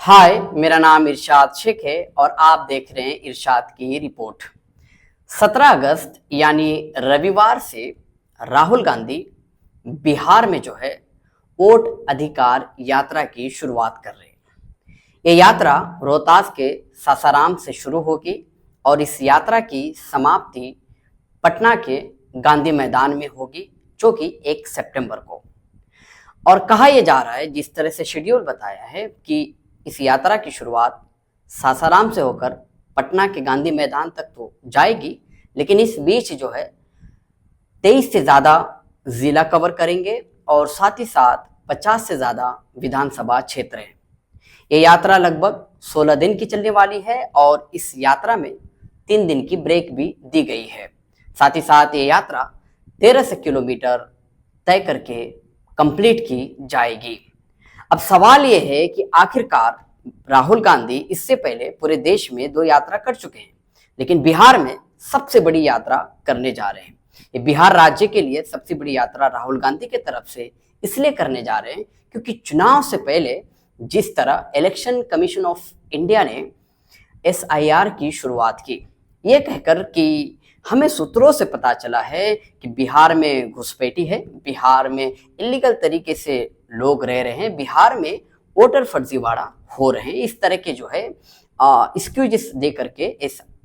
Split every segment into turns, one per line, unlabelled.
हाय, मेरा नाम इरशाद शेख है और आप देख रहे हैं इरशाद की रिपोर्ट। 17 अगस्त यानी रविवार से राहुल गांधी बिहार में जो है वोट अधिकार यात्रा की शुरुआत कर रहे हैं। ये यात्रा रोहतास के सासाराम से शुरू होगी और इस यात्रा की समाप्ति पटना के गांधी मैदान में होगी, जो कि 1 सितंबर को। और कहा यह जा रहा है, जिस तरह से शेड्यूल बताया है, कि इस यात्रा की शुरुआत सासाराम से होकर पटना के गांधी मैदान तक तो जाएगी, लेकिन इस बीच जो है 23 से ज़्यादा जिला कवर करेंगे और साथ ही साथ 50 से ज़्यादा विधानसभा क्षेत्र हैं। ये यात्रा लगभग 16 दिन की चलने वाली है और इस यात्रा में 3 दिन की ब्रेक भी दी गई है। साथ ही साथ ये यात्रा 1300 किलोमीटर तय करके कंप्लीट की जाएगी। अब सवाल ये है कि आखिरकार राहुल गांधी इससे पहले पूरे देश में 2 यात्रा कर चुके हैं, लेकिन बिहार में सबसे बड़ी यात्रा करने जा रहे हैं। ये बिहार राज्य के लिए सबसे बड़ी यात्रा राहुल गांधी की तरफ से इसलिए करने जा रहे हैं क्योंकि चुनाव से पहले जिस तरह इलेक्शन कमीशन ऑफ इंडिया ने SIR की शुरुआत की, ये कहकर कि हमें सूत्रों से पता चला है कि बिहार में घुसपैठी है, बिहार में इलीगल तरीके से लोग रह रहे हैं, बिहार में वोटर फर्जीवाड़ा हो रहे हैं, इस तरह के जो है एक्सक्यूजेस दे करके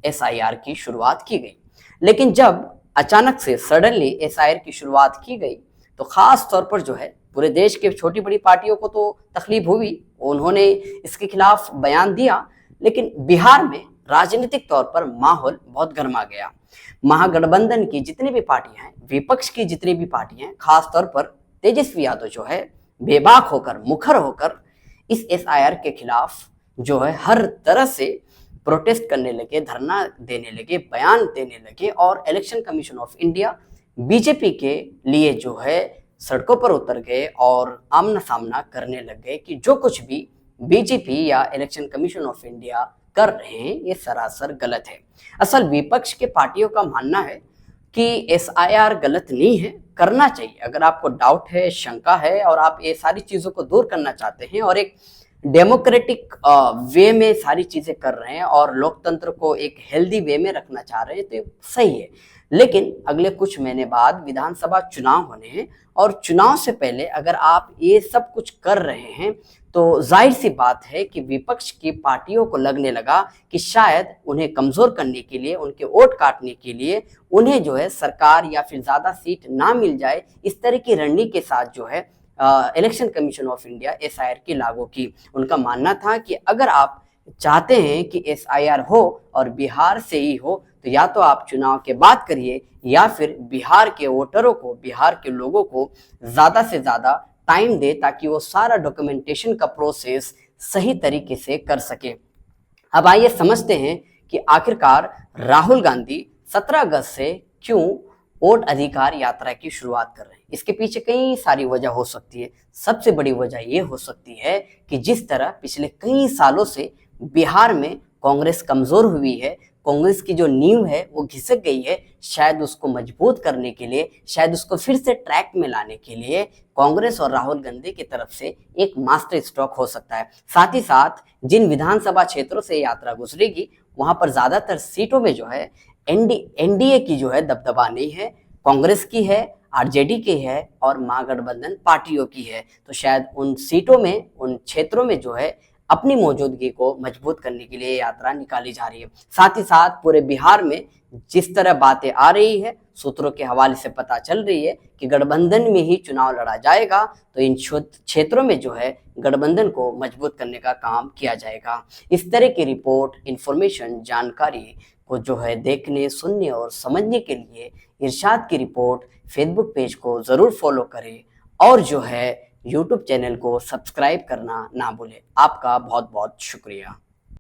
SIR की शुरुआत की गई। लेकिन जब अचानक से सडनली SIR की शुरुआत की गई तो खास तौर पर जो है पूरे देश के छोटी बड़ी पार्टियों को तो तकलीफ हुई, उन्होंने इसके खिलाफ बयान दिया, लेकिन बिहार में राजनीतिक तौर पर माहौल बहुत गर्मा गया। महागठबंधन की जितनी भी पार्टियां हैं, विपक्ष की जितनी भी पार्टियां हैं, खास तौर पर तेजस्वी यादव जो है बेबाक होकर, मुखर होकर इस SIR के खिलाफ जो है हर तरह से प्रोटेस्ट करने लगे, धरना देने लगे, बयान देने लगे और election commission of India BJP के लिए जो है सड़कों पर उतर गए और आमना सामना करने लग गए कि जो कुछ भी बीजेपी या इलेक्शन कमीशन ऑफ इंडिया कर रहे हैं ये सरासर गलत है। असल विपक्ष के पार्टियों का मानना है कि SIR गलत नहीं है, करना चाहिए। अगर आपको डाउट है, शंका है और आप ये सारी चीज़ों को दूर करना चाहते हैं और एक डेमोक्रेटिक वे में सारी चीज़ें कर रहे हैं और लोकतंत्र को एक हेल्दी वे में रखना चाह रहे हैं, तो ये सही है। लेकिन अगले कुछ महीने बाद विधानसभा चुनाव होने हैं और चुनाव से पहले अगर आप ये सब कुछ कर रहे हैं तो जाहिर सी बात है कि विपक्ष की पार्टियों को लगने लगा कि शायद उन्हें कमज़ोर करने के लिए, उनके वोट काटने के लिए, उन्हें जो है सरकार या फिर ज़्यादा सीट ना मिल जाए, इस तरह की रणनीति के साथ जो है election commission of India SIR की लागू की। उनका मानना था कि अगर आप चाहते हैं कि SIR हो और बिहार से ही हो तो या तो आप चुनाव के बाद करिए या फिर बिहार के वोटरों को, बिहार के लोगों को ज़्यादा से ज़्यादा टाइम दे ताकि वो सारा डॉक्यूमेंटेशन का प्रोसेस सही तरीके से कर सके। अब आइए समझते हैं कि आखिरकार राहुल गांधी 17 अगस्त से क्यों वोट अधिकार यात्रा की शुरुआत कर रहे हैं। इसके पीछे कई सारी वजह हो सकती है। सबसे बड़ी वजह ये हो सकती है कि जिस तरह पिछले कई सालों से बिहार में कांग्रेस कमजोर हुई है, कांग्रेस की जो नींव है वो घिसक गई है, शायद उसको मजबूत करने के लिए, शायद उसको फिर से ट्रैक में लाने के लिए कांग्रेस और राहुल गांधी की तरफ से एक मास्टर स्ट्रोक हो सकता है। साथ ही साथ जिन विधानसभा क्षेत्रों से यात्रा गुजरेगी वहां पर ज्यादातर सीटों में जो है NDA की जो है दबदबा नहीं है, कांग्रेस की है, RJD की है और महागठबंधन पार्टियों की है। तो शायद उन सीटों में, उन क्षेत्रों में जो है अपनी मौजूदगी को मजबूत करने के लिए यात्रा निकाली जा रही है। साथ ही साथ पूरे बिहार में जिस तरह बातें आ रही है, सूत्रों के हवाले से पता चल रही है कि गठबंधन में ही चुनाव लड़ा जाएगा, तो इन क्षेत्रों में जो है गठबंधन को मजबूत करने का काम किया जाएगा। इस तरह की रिपोर्ट, इंफॉर्मेशन, जानकारी को जो है देखने, सुनने और समझने के लिए इरशाद की रिपोर्ट फेसबुक पेज को ज़रूर फॉलो करें और जो है यूट्यूब चैनल को सब्सक्राइब करना ना भूलें। आपका बहुत बहुत शुक्रिया।